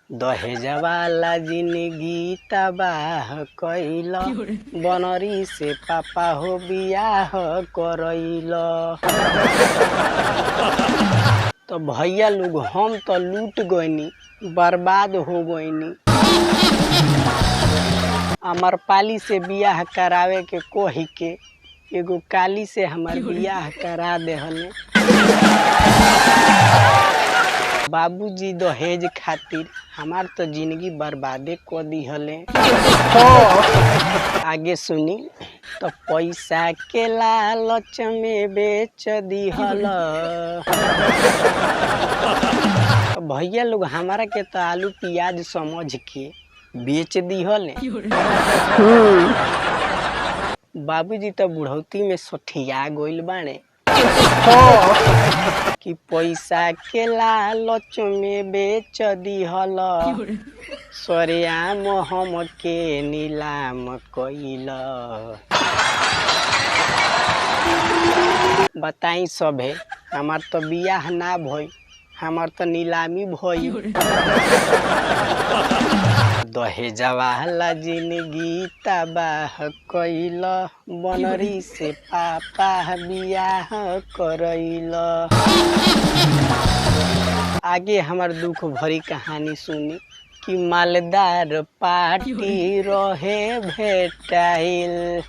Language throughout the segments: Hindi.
दहेज वाला जिंदगी तबाह कइल, बनरी से पापा हो बियाह करइल। तो भैया लोग हम तो लूट गइनी, बर्बाद हो गइनी। अमरपाली से बियाह करावे के कोही के एगो काली से हमार बियाह करा देहले। बाबूजी दहेज खातिर हमार तो जिंदगी बर्बादे को दिहले। आगे सुनी। तो पैसा के लालच में बेच दिहल। भैया लोग हमारा के तो आलू प्याज समझ के बेच दिहले। बाबूजी तो बुढ़ौती में सठिया गइल बाड़े कि पैसा के लालच में बेच दिहल, सरेआम हम के नीलाम कइल। बताई सभे हमार तो बियाह ना भई, हमार तो नीलामी भई। दहेज वाला जिंदगी तबाह कइल, बनरी से पापा बियाह करइल। आगे हमार दुख भरी कहानी सुनी कि मालदार पार्टी रहे भेटाइल।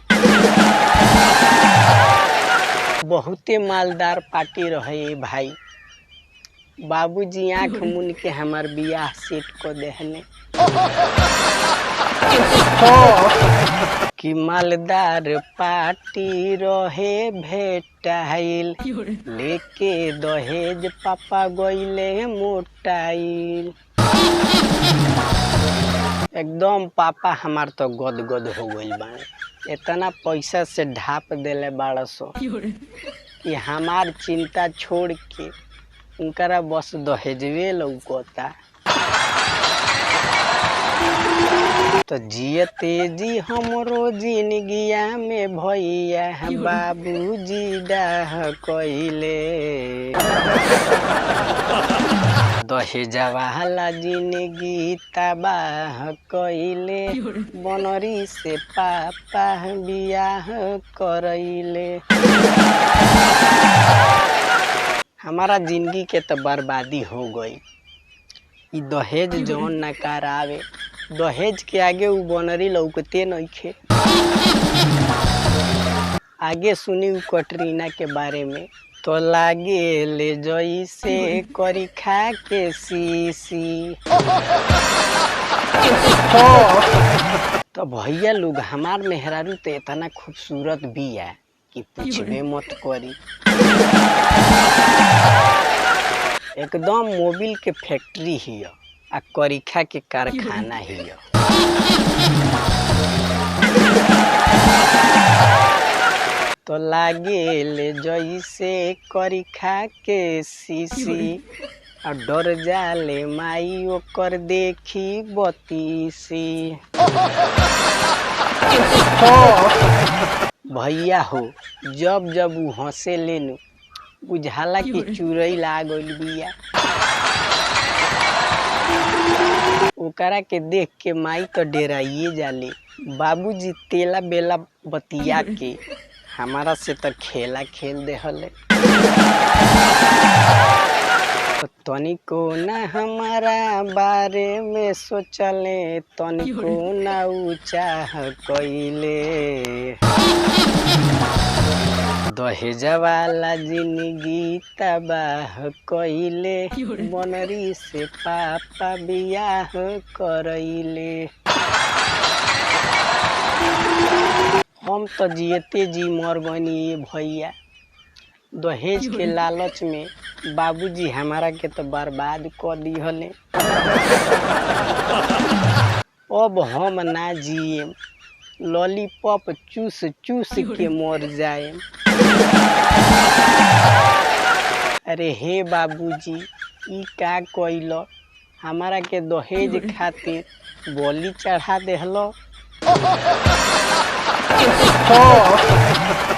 बहुते मालदार पार्टी रहे भाई। बाबूजी आँख मुन के हमार बियाह सेट को देहने कि मालदार पार्टी रहे भेटाइल, लेके दहेज पापा गइले मोटाइल। एकदम पापा हमार तो गदगद हो गइल बाड़े। इतना पैसा से ढाप देले बाड़ सो कि हमार चिंता छोड़ के उनकरा बस दहेजवे लौकता। तो जियते जी हमरो जिंदगिया में भैया बाबूजी डाह कइले। दहेज वाला जिंदगी तबाह कइले, बनरी से पापा बियाह करइले। हमारा जिंदगी के तो बर्बादी हो गई। ई दहेज जौन ना करावे, दहेज के आगे उ बनरी लौकते नइखे। आगे सुनी उ कटरीना के बारे में। तो लागे ले जइसे करी खा के सीसी। तो भैया लोग हमार मेहरारू तो इतना खूबसूरत बिया कि पूछबे मत करी। एकदम मोबिल के फैक्ट्री हिय आ करीखा के कारखाना हिय। तो लागे ले जइसे करीखा के सीसी, और डर जाले माई ओकर देखी बतीसी। भैया हो जब जब उ हंसे लेनु बुझाला कि चुरई ला गइल बिया। ओकरा के देख के माई तो डेराइए जाले। बाबूजी तेला बेला बतिया के हमारा से तो खेला खेल देहले। तो तनिको ना हमारा बारे में सोचले, तनिको ना चाह कइले। दहेज वाला जिंदगी तबाह कइले, बनरी से पापा बियाह करइले। हम तो जियते जी मर गइनी भैया। दहेज के लालच में बाबूजी हमारा के तो बर्बाद कर दिहले। अब हम ना जिएम, लॉलीपॉप चूस चूस के मर जाए। अरे हे बाबूजी ई का कइलो, हमारा के दहेज खातिर बलि चढ़ा देहलो।